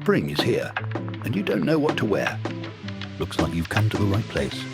Spring is here, and you don't know what to wear. Looks like you've come to the right place.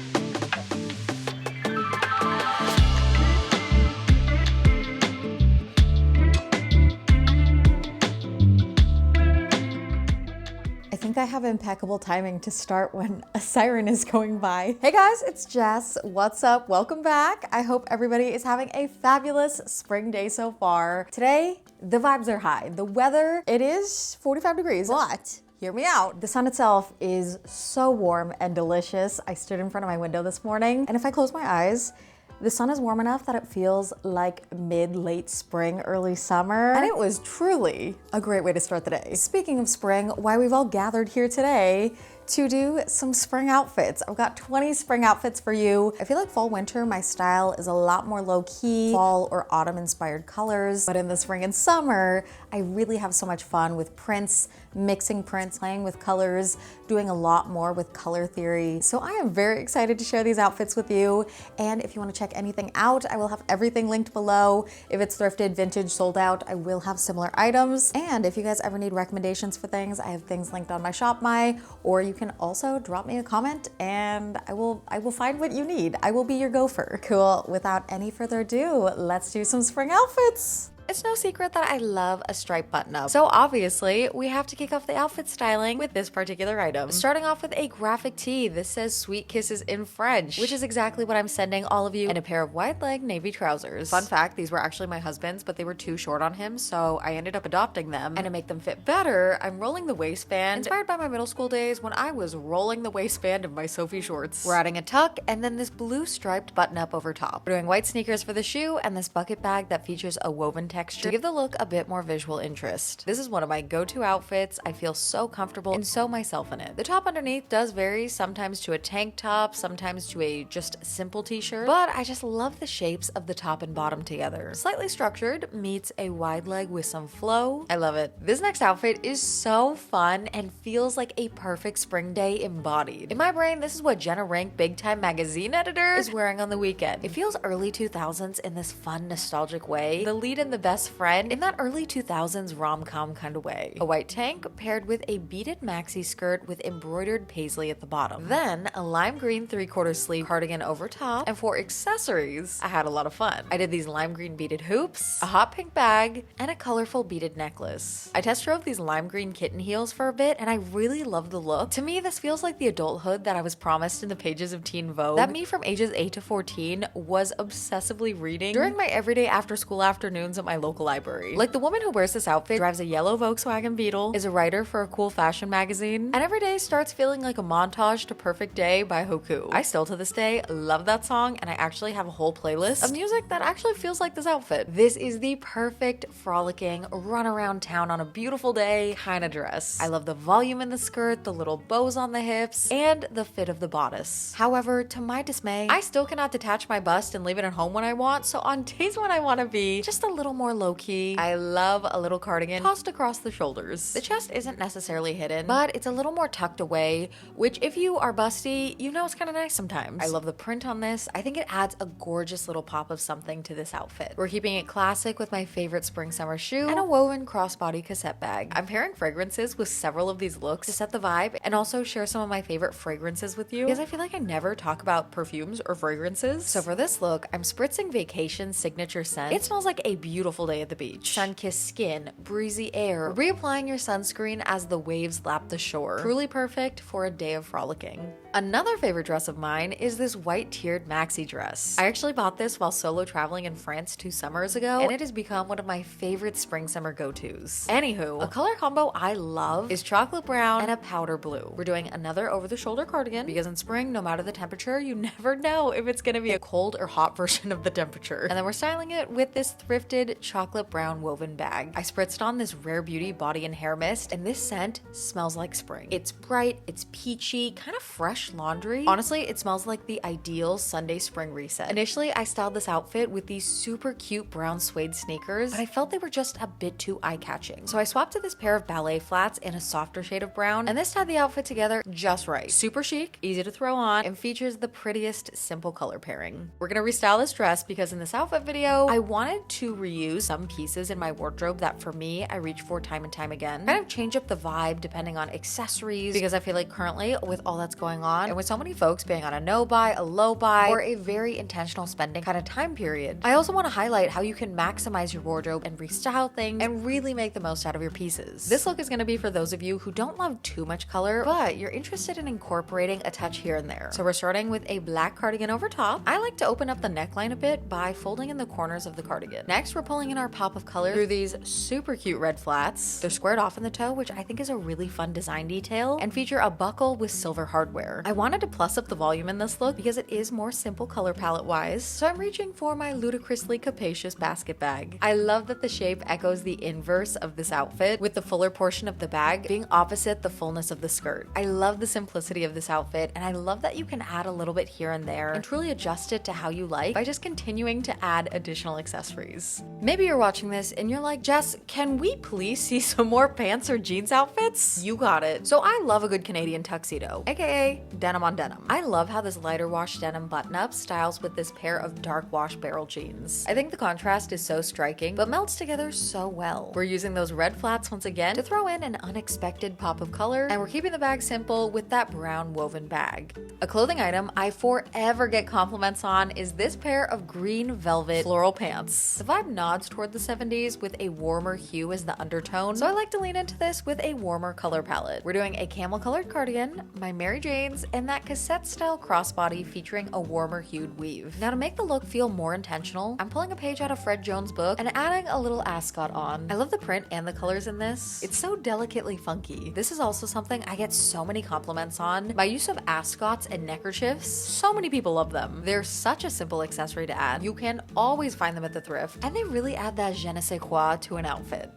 I think I have impeccable timing to start when a siren is going by. Hey guys, it's Jess. What's up? Welcome back. I hope everybody is having a fabulous spring day so far. Today, the vibes are high. The weather, it is 45 degrees, but hear me out. The sun itself is so warm and delicious. I stood in front of my window this morning, and if I close my eyes, the sun is warm enough that it feels like mid-late spring, early summer, and it was truly a great way to start the day. Speaking of spring, why we've all gathered here today to do some spring outfits. I've got 20 spring outfits for you. I feel like fall winter, my style is a lot more low-key, fall or autumn inspired colors, but in the spring and summer, I really have so much fun with prints, mixing prints, playing with colors, doing a lot more with color theory. So I am very excited to share these outfits with you. And if you want to check anything out, I will have everything linked below. If it's thrifted, vintage, sold out, I will have similar items. And if you guys ever need recommendations for things, I have things linked on my Shop My, or you can also drop me a comment and I will find what you need. I will be your gopher. Cool. Without any further ado, let's do some spring outfits. It's no secret that I love a striped button-up. So obviously, we have to kick off the outfit styling with this particular item. Starting off with a graphic tee. This says Sweet Kisses in French, which is exactly what I'm sending all of you, and a pair of wide leg navy trousers. Fun fact, these were actually my husband's, but they were too short on him, so I ended up adopting them. And to make them fit better, I'm rolling the waistband, inspired by my middle school days when I was rolling the waistband of my Sophie shorts. We're adding a tuck, and then this blue striped button-up over top. We're doing white sneakers for the shoe, and this bucket bag that features a woven texture to give the look a bit more visual interest. This is one of my go-to outfits. I feel so comfortable and so myself in it. The top underneath does vary, sometimes to a tank top, sometimes to a just simple t-shirt, but I just love the shapes of the top and bottom together. Slightly structured meets a wide leg with some flow. I love it. This next outfit is so fun and feels like a perfect spring day embodied. In my brain, this is what Jenna Rink, Big Time magazine editor, is wearing on the weekend. It feels early 2000s in this fun, nostalgic way. The lead and the best friend in that early 2000s rom-com kind of way. A white tank paired with a beaded maxi skirt with embroidered paisley at the bottom. Then a lime green 3/4 sleeve cardigan over top. And for accessories, I had a lot of fun. I did these lime green beaded hoops, a hot pink bag, and a colorful beaded necklace. I test drove these lime green kitten heels for a bit, and I really loved the look. To me, this feels like the adulthood that I was promised in the pages of Teen Vogue, that me from ages 8 to 14 was obsessively reading during my everyday after-school afternoons at my local library. Like the woman who wears this outfit drives a yellow Volkswagen Beetle, is a writer for a cool fashion magazine, and every day starts feeling like a montage to Perfect Day by Hoku. I still to this day love that song, and I actually have a whole playlist of music that actually feels like this outfit. This is the perfect frolicking, run around town on a beautiful day kind of dress. I love the volume in the skirt, the little bows on the hips, and the fit of the bodice. However, to my dismay, I still cannot detach my bust and leave it at home when I want, so on days when I want to be just a little more low-key, I love a little cardigan tossed across the shoulders. The chest isn't necessarily hidden, but it's a little more tucked away, which if you are busty, you know it's kind of nice sometimes. I love the print on this. I think it adds a gorgeous little pop of something to this outfit. We're keeping it classic with my favorite spring summer shoe and a woven crossbody cassette bag. I'm pairing fragrances with several of these looks to set the vibe and also share some of my favorite fragrances with you, because I feel like I never talk about perfumes or fragrances. So for this look, I'm spritzing Vacation signature scent. It smells like a beautiful day at the beach. Sun-kissed skin, breezy air, reapplying your sunscreen as the waves lap the shore. Truly perfect for a day of frolicking. Another favorite dress of mine is this white tiered maxi dress. I actually bought this while solo traveling in France 2 summers ago, and it has become one of my favorite spring summer go-tos. Anywho, a color combo I love is chocolate brown and a powder blue. We're doing another over-the-shoulder cardigan because in spring, no matter the temperature, you never know if it's gonna be a cold or hot version of the temperature. And then we're styling it with this thrifted chocolate brown woven bag. I spritzed on this Rare Beauty body and hair mist, and this scent smells like spring. It's bright, it's peachy, kind of fresh wash laundry. Honestly, it smells like the ideal Sunday spring reset. Initially, I styled this outfit with these super cute brown suede sneakers, but I felt they were just a bit too eye-catching. So I swapped to this pair of ballet flats in a softer shade of brown, and this tied the outfit together just right. Super chic, easy to throw on, and features the prettiest simple color pairing. We're gonna restyle this dress because in this outfit video, I wanted to reuse some pieces in my wardrobe that for me, I reach for time and time again. Kind of change up the vibe depending on accessories, because I feel like currently with all that's going on, and with so many folks being on a no buy, a low buy, or a very intentional spending kind of time period, I also want to highlight how you can maximize your wardrobe and restyle things and really make the most out of your pieces. This look is going to be for those of you who don't love too much color, but you're interested in incorporating a touch here and there. So we're starting with a black cardigan over top. I like to open up the neckline a bit by folding in the corners of the cardigan. Next, we're pulling in our pop of color through these super cute red flats. They're squared off in the toe, which I think is a really fun design detail, and feature a buckle with silver hardware. I wanted to plus up the volume in this look because it is more simple color palette wise, so I'm reaching for my ludicrously capacious basket bag. I love that the shape echoes the inverse of this outfit, with the fuller portion of the bag being opposite the fullness of the skirt. I love the simplicity of this outfit, and I love that you can add a little bit here and there and truly adjust it to how you like by just continuing to add additional accessories. Maybe you're watching this and you're like, Jess, can we please see some more pants or jeans outfits? You got it. So I love a good Canadian tuxedo, aka denim on denim. I love how this lighter wash denim button-up styles with this pair of dark wash barrel jeans. I think the contrast is so striking, but melts together so well. We're using those red flats once again to throw in an unexpected pop of color, and we're keeping the bag simple with that brown woven bag. A clothing item I forever get compliments on is this pair of green velvet floral pants. The vibe nods toward the 70s with a warmer hue as the undertone, so I like to lean into this with a warmer color palette. We're doing a camel colored cardigan, my Mary Janes, and that cassette style crossbody featuring a warmer hued weave. Now to make the look feel more intentional, I'm pulling a page out of Fred Jones' book and adding a little ascot on. I love the print and the colors in this. It's so delicately funky. This is also something I get so many compliments on. My use of ascots and neckerchiefs, so many people love them. They're such a simple accessory to add. You can always find them at the thrift, and they really add that je ne sais quoi to an outfit.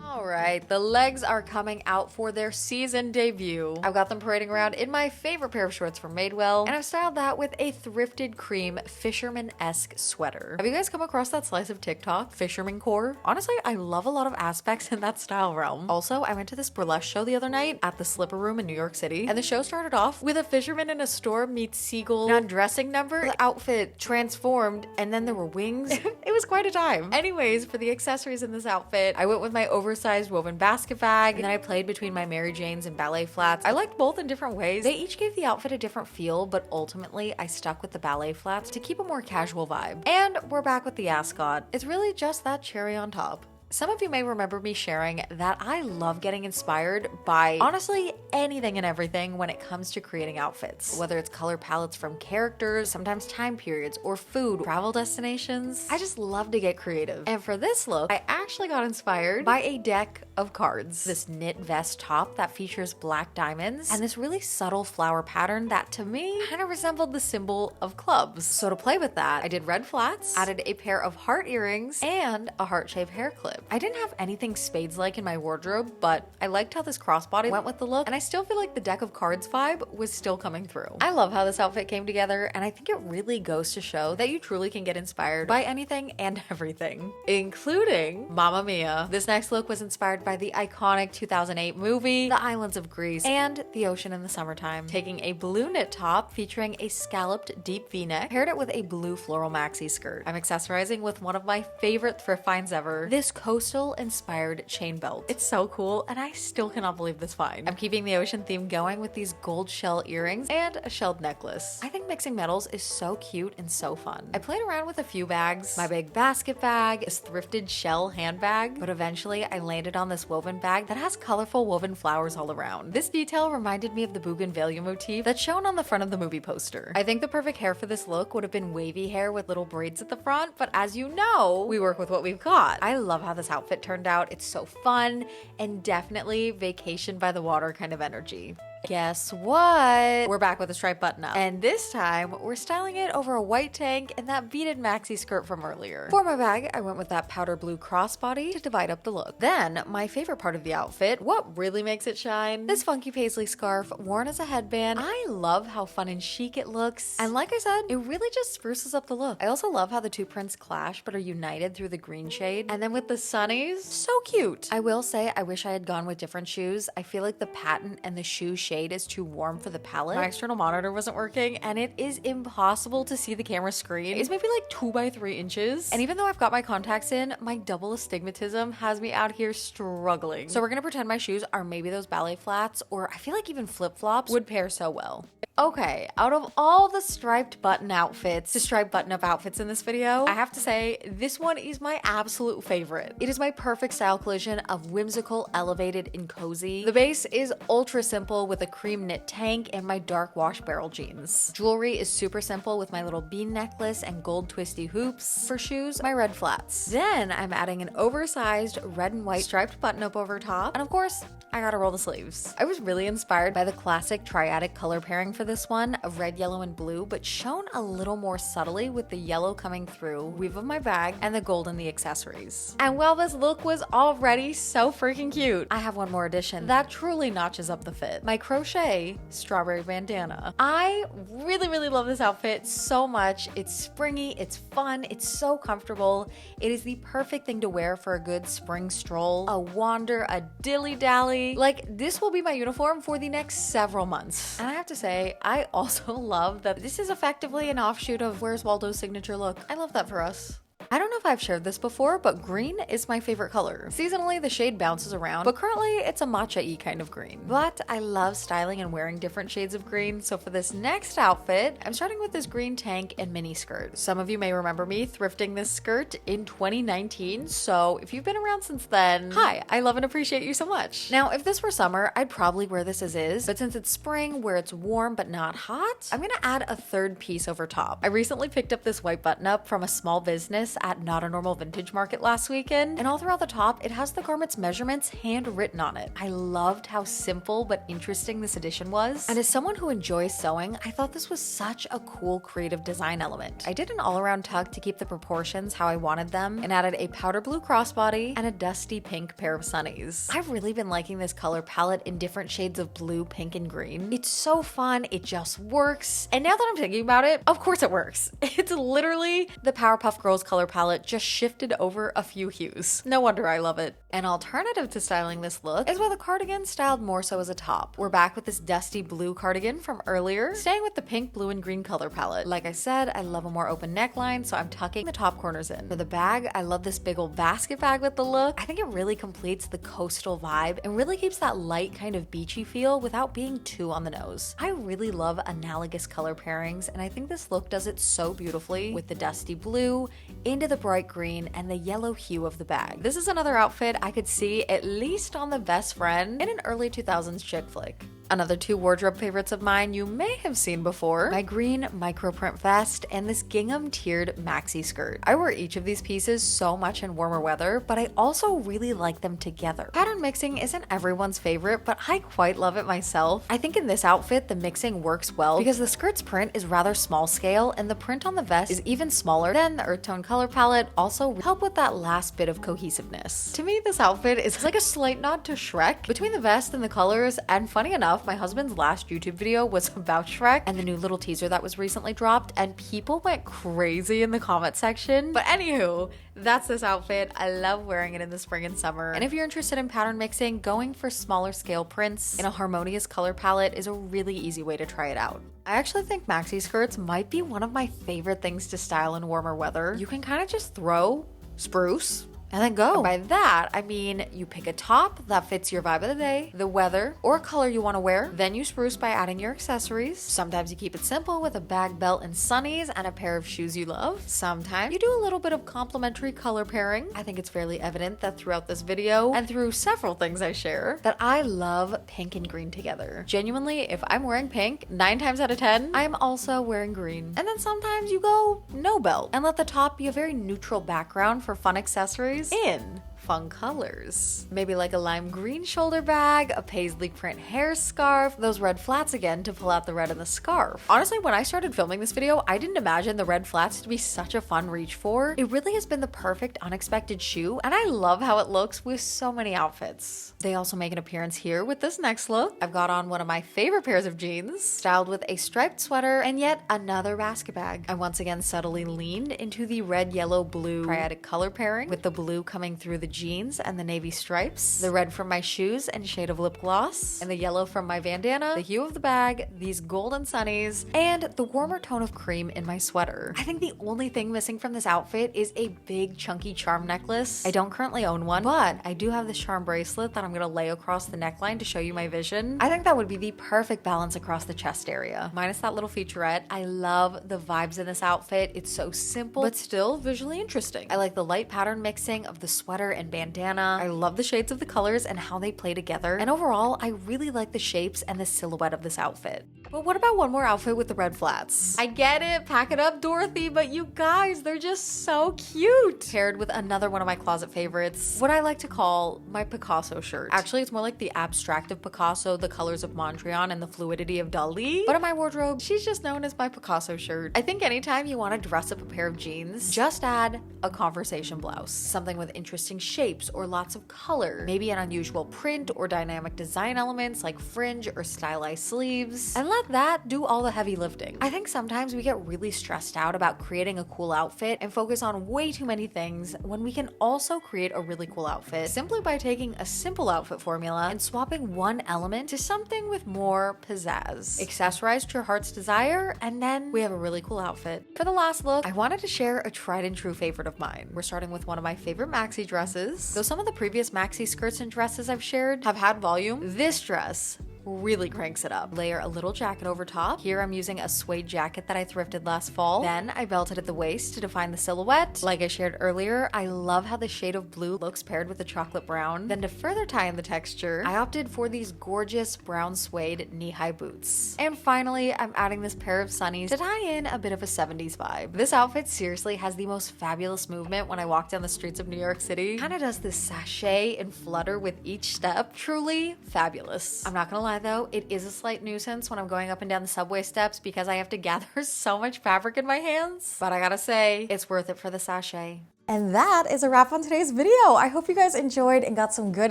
Alright, the legs are coming out for their season debut. I've got them parading around in my favorite pair of shorts from Madewell, and I've styled that with a thrifted cream fisherman-esque sweater. Have you guys come across that slice of TikTok, Fisherman-core? Honestly, I love a lot of aspects in that style realm. Also, I went to this burlesque show the other night at the Slipper Room in New York City, and the show started off with a fisherman in a store meets seagull undressing number. The outfit transformed, and then there were wings. It was quite a time. Anyways, for the accessories in this outfit, I went with my oversized woven basket bag, and then I played between my Mary Janes and ballet flats. I liked both in different ways. They each gave the outfit a different feel, but ultimately I stuck with the ballet flats to keep a more casual vibe. And we're back with the ascot. It's really just that cherry on top. Some of you may remember me sharing that I love getting inspired by honestly anything and everything when it comes to creating outfits. Whether it's color palettes from characters, sometimes time periods, or food, travel destinations. I just love to get creative. And for this look, I actually got inspired by a deck of cards. This knit vest top that features black diamonds and this really subtle flower pattern that to me kind of resembled the symbol of clubs. So to play with that, I did red flats, added a pair of heart earrings, and a heart-shaped hair clip. I didn't have anything spades-like in my wardrobe, but I liked how this crossbody went with the look, and I still feel like the deck of cards vibe was still coming through. I love how this outfit came together, and I think it really goes to show that you truly can get inspired by anything and everything, including Mamma Mia. This next look was inspired by the iconic 2008 movie, The Islands of Greece, and the ocean in the summertime. Taking a blue knit top featuring a scalloped deep V-neck, paired it with a blue floral maxi skirt. I'm accessorizing with one of my favorite thrift finds ever, this coastal inspired chain belt. It's so cool, and I still cannot believe this find. I'm keeping the ocean theme going with these gold shell earrings and a shelled necklace. I think mixing metals is so cute and so fun. I played around with a few bags, my big basket bag, this thrifted shell handbag, but eventually I landed on this woven bag that has colorful woven flowers all around. This detail reminded me of the bougainvillea motif that's shown on the front of the movie poster. I think the perfect hair for this look would have been wavy hair with little braids at the front, but as you know, we work with what we've got. I love how this outfit turned out. It's so fun and definitely vacation by the water kind of energy. Guess what? We're back with a striped button up. And this time, we're styling it over a white tank and that beaded maxi skirt from earlier. For my bag, I went with that powder blue crossbody to divide up the look. Then, my favorite part of the outfit, what really makes it shine, this funky paisley scarf worn as a headband. I love how fun and chic it looks. And like I said, it really just spruces up the look. I also love how the two prints clash but are united through the green shade. And then with the sunnies, so cute. I will say, I wish I had gone with different shoes. I feel like the patent and the shoe shade is too warm for the palette. My external monitor wasn't working and it is impossible to see the camera screen. It's maybe like 2 by 3 inches. And even though I've got my contacts in, my double astigmatism has me out here struggling. So we're gonna pretend my shoes are maybe those ballet flats, or I feel like even flip-flops would pair so well. Okay, out of all the striped button outfits, the striped button-up outfits in this video, I have to say, this one is my absolute favorite. It is my perfect style collision of whimsical, elevated, and cozy. The base is ultra simple with a cream knit tank and my dark wash barrel jeans. Jewelry is super simple with my little bean necklace and gold twisty hoops. For shoes, my red flats. Then I'm adding an oversized red and white striped button-up over top, and of course, I gotta roll the sleeves. I was really inspired by the classic triadic color pairing for this one of red, yellow, and blue, but shown a little more subtly with the yellow coming through, weave of my bag, and the gold in the accessories. And while this look was already so freaking cute, I have one more addition that truly notches up the fit. My crochet strawberry bandana. I really love this outfit so much. It's springy, it's fun, it's so comfortable. It is the perfect thing to wear for a good spring stroll, a wander, a dilly-dally. Like, this will be my uniform for the next several months. And I have to say, I also love that this is effectively an offshoot of Where's Waldo's signature look. I love that for us. I don't know if I've shared this before, but green is my favorite color. Seasonally, the shade bounces around, but currently it's a matcha-y kind of green. But I love styling and wearing different shades of green, so for this next outfit, I'm starting with this green tank and mini skirt. Some of you may remember me thrifting this skirt in 2019, so if you've been around since then, hi, I love and appreciate you so much. Now, if this were summer, I'd probably wear this as is, but since it's spring where it's warm but not hot, I'm gonna add a third piece over top. I recently picked up this white button-up from a small business at Not a Normal Vintage Market last weekend, and all throughout the top, it has the garment's measurements handwritten on it. I loved how simple but interesting this edition was, and as someone who enjoys sewing, I thought this was such a cool creative design element. I did an all-around tuck to keep the proportions how I wanted them, and added a powder blue crossbody and a dusty pink pair of sunnies. I've really been liking this color palette in different shades of blue, pink, and green. It's so fun, it just works, and now that I'm thinking about it, of course it works. It's literally the Powerpuff Girls color palette just shifted over a few hues. No wonder I love it. An alternative to styling this look is with a cardigan styled more so as a top. We're back with this dusty blue cardigan from earlier, staying with the pink, blue, and green color palette. Like I said, I love a more open neckline, so I'm tucking the top corners in. For the bag, I love this big old basket bag with the look. I think it really completes the coastal vibe and really keeps that light kind of beachy feel without being too on the nose. I really love analogous color pairings, and I think this look does it so beautifully with the dusty blue into the bright green and the yellow hue of the bag. This is another outfit I could see at least on the best friend in an early 2000s chick flick. Another two wardrobe favorites of mine you may have seen before, my green microprint vest and this gingham tiered maxi skirt. I wear each of these pieces so much in warmer weather, but I also really like them together. Pattern mixing isn't everyone's favorite, but I quite love it myself. I think in this outfit, the mixing works well because the skirt's print is rather small scale and the print on the vest is even smaller. Then the earth tone color palette also help with that last bit of cohesiveness. To me, this outfit is like a slight nod to Shrek between the vest and the colors, and funny enough, my husband's last YouTube video was about Shrek and the new little teaser that was recently dropped, and people went crazy in the comment section. But anywho, that's this outfit. I love wearing it in the spring and summer. And if you're interested in pattern mixing, going for smaller scale prints in a harmonious color palette is a really easy way to try it out. I actually think maxi skirts might be one of my favorite things to style in warmer weather. You can kind of just throw, spruce, and then go. And by that, I mean you pick a top that fits your vibe of the day, the weather, or color you want to wear. Then you spruce by adding your accessories. Sometimes you keep it simple with a bag, belt, and sunnies and a pair of shoes you love. Sometimes you do a little bit of complementary color pairing. I think it's fairly evident that throughout this video and through several things I share that I love pink and green together. Genuinely, if I'm wearing pink, 9 times out of 10, I'm also wearing green. And then sometimes you go no belt and let the top be a very neutral background for fun accessories in fun colors. Maybe like a lime green shoulder bag, a paisley print hair scarf, those red flats again to pull out the red in the scarf. Honestly, when I started filming this video, I didn't imagine the red flats to be such a fun reach for. It really has been the perfect unexpected shoe, and I love how it looks with so many outfits. They also make an appearance here with this next look. I've got on one of my favorite pairs of jeans, styled with a striped sweater and yet another basket bag. I once again subtly leaned into the red, yellow, blue triadic color pairing, with the blue coming through the jeans and the navy stripes, the red from my shoes and shade of lip gloss, and the yellow from my bandana, the hue of the bag, these golden sunnies, and the warmer tone of cream in my sweater. I think the only thing missing from this outfit is a big chunky charm necklace. I don't currently own one, but I do have this charm bracelet that I'm gonna lay across the neckline to show you my vision. I think that would be the perfect balance across the chest area. Minus that little featurette, I love the vibes in this outfit. It's so simple, but still visually interesting. I like the light pattern mixing of the sweater and bandana. I love the shades of the colors and how they play together. And overall, I really like the shapes and the silhouette of this outfit. But what about one more outfit with the red flats? I get it, pack it up, Dorothy, but you guys, they're just so cute. Paired with another one of my closet favorites, what I like to call my Picasso shirt. Actually, it's more like the abstract of Picasso, the colors of Mondrian, and the fluidity of Dali. But in my wardrobe, she's just known as my Picasso shirt. I think anytime you want to dress up a pair of jeans, just add a conversation blouse. Something with interesting shapes or lots of color. Maybe an unusual print or dynamic design elements like fringe or stylized sleeves. And let that do all the heavy lifting. I think sometimes we get really stressed out about creating a cool outfit and focus on way too many things when we can also create a really cool outfit simply by taking a simple outfit formula and swapping one element to something with more pizzazz. Accessorize to your heart's desire, and then we have a really cool outfit. For the last look, I wanted to share a tried and true favorite of mine. We're starting with one of my favorite Maxi dresses. Though some of the previous Maxi skirts and dresses I've shared have had volume, this dress really cranks it up. Layer a little jacket over top. Here I'm using a suede jacket that I thrifted last fall. Then I belted at the waist to define the silhouette. Like I shared earlier, I love how the shade of blue looks paired with the chocolate brown. Then to further tie in the texture, I opted for these gorgeous brown suede knee-high boots. And finally, I'm adding this pair of sunnies to tie in a bit of a 70s vibe. This outfit seriously has the most fabulous movement when I walk down the streets of New York City. Kinda does this sachet and flutter with each step. Truly fabulous. I'm not gonna lie though, it is a slight nuisance when I'm going up and down the subway steps because I have to gather so much fabric in my hands. But I gotta say, it's worth it for the sachet. And that is a wrap on today's video. I hope you guys enjoyed and got some good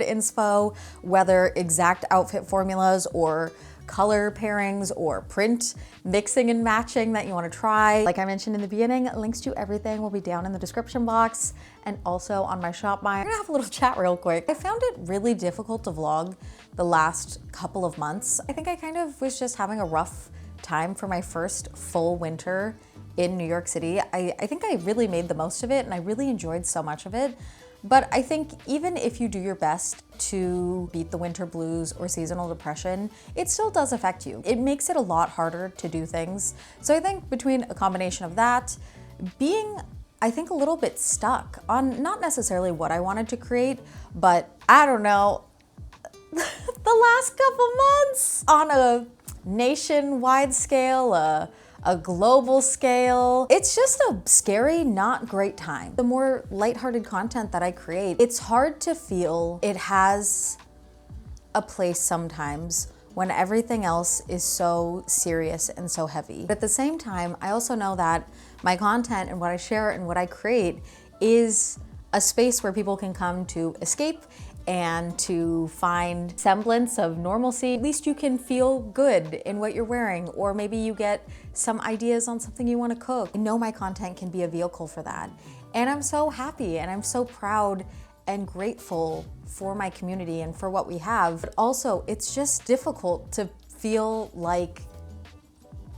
inspo, whether exact outfit formulas or color pairings or print mixing and matching that you want to try. Like I mentioned in the beginning, links to everything will be down in the description box and also on my shop buy. I'm gonna have a little chat real quick. I found it really difficult to vlog the last couple of months. I think I kind of was just having a rough time for my first full winter in New York City. I think I really made the most of it and I really enjoyed so much of it. But I think even if you do your best to beat the winter blues or seasonal depression, it still does affect you. It makes it a lot harder to do things. So I think between a combination of that, being, I think, a little bit stuck on not necessarily what I wanted to create, but I don't know, the last couple months on a nationwide scale, a global scale. It's just a scary, not great time. The more lighthearted content that I create, it's hard to feel it has a place sometimes when everything else is so serious and so heavy. But at the same time, I also know that my content and what I share and what I create is a space where people can come to escape and to find semblance of normalcy. At least you can feel good in what you're wearing, or maybe you get some ideas on something you want to cook. I know my content can be a vehicle for that. And I'm so happy and I'm so proud and grateful for my community and for what we have. But also, it's just difficult to feel like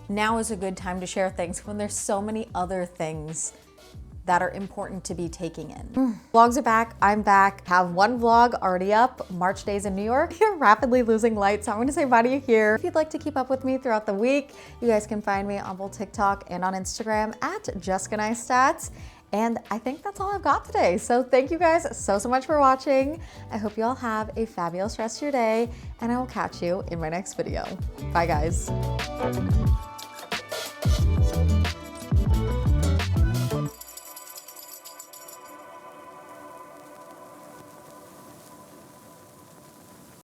now is a good time to share things when there's so many other things that are important to be taking in. Vlogs are back, I'm back. Have one vlog already up, March days in New York. You're rapidly losing light, so I'm gonna say bye to you here. If you'd like to keep up with me throughout the week, you guys can find me on both TikTok and on Instagram at Neistadt. And I think that's all I've got today. So thank you guys so much for watching. I hope you all have a fabulous rest of your day, and I will catch you in my next video. Bye guys.